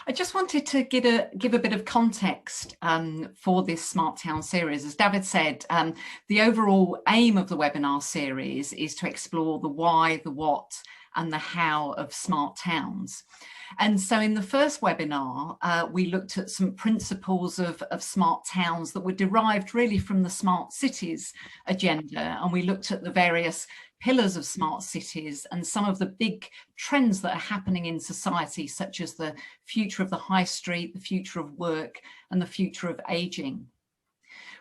I just wanted to give a bit of context for this Smart Town series. As David said, the overall aim of the webinar series is to explore the why, the what, and the how of smart towns. And so in the first webinar, we looked at some principles of smart towns that were derived really from the smart cities agenda. And we looked at the various pillars of smart cities and some of the big trends that are happening in society, such as the future of the high street, the future of work, and the future of aging.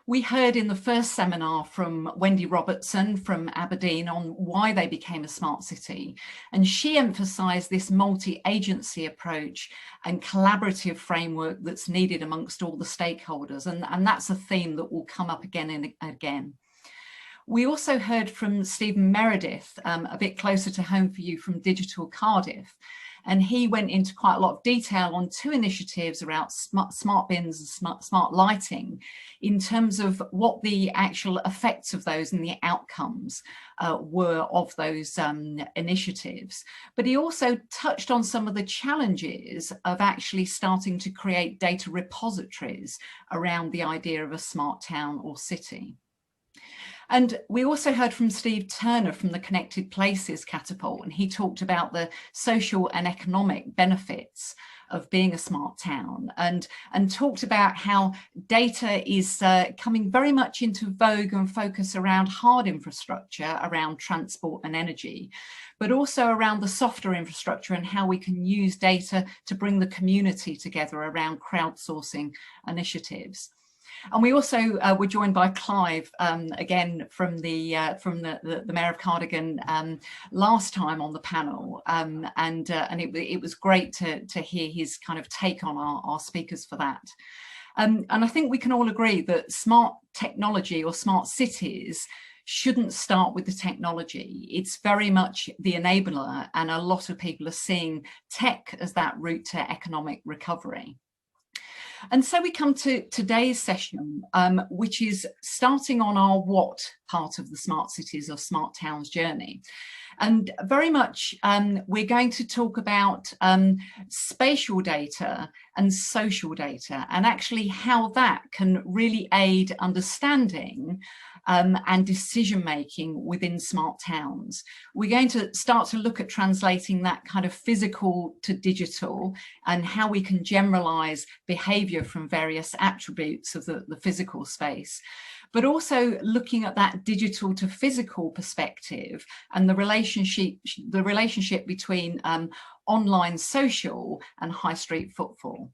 We heard in the first seminar from Wendy Robertson from Aberdeen on why they became a smart city. And she emphasised this multi-agency approach and collaborative framework that's needed amongst all the stakeholders. And that's a theme that will come up again and again. We also heard from Stephen Meredith, a bit closer to home for you, from Digital Cardiff. And he went into quite a lot of detail on two initiatives around smart bins and smart lighting in terms of what the actual effects of those and the outcomes were of those initiatives. But he also touched on some of the challenges of actually starting to create data repositories around the idea of a smart town or city. And we also heard from Steve Turner from the Connected Places Catapult, and he talked about the social and economic benefits of being a smart town and talked about how data is coming very much into vogue and focus around hard infrastructure, around transport and energy, but also around the softer infrastructure and how we can use data to bring the community together around crowdsourcing initiatives. And we also were joined by Clive, again, from the Mayor of Cardigan last time on the panel. And it was great to hear his kind of take on our speakers for that. And I think we can all agree that smart technology or smart cities shouldn't start with the technology. It's very much the enabler, and a lot of people are seeing tech as that route to economic recovery. And so we come to today's session, which is starting on our what part of the smart cities or smart towns journey. And very much we're going to talk about spatial data and social data, and actually how that can really aid understanding and decision making within smart towns. We're going to start to look at translating that kind of physical to digital and how we can generalize behavior from various attributes of the physical space, but also looking at that digital to physical perspective and the relationship between online social and high street footfall.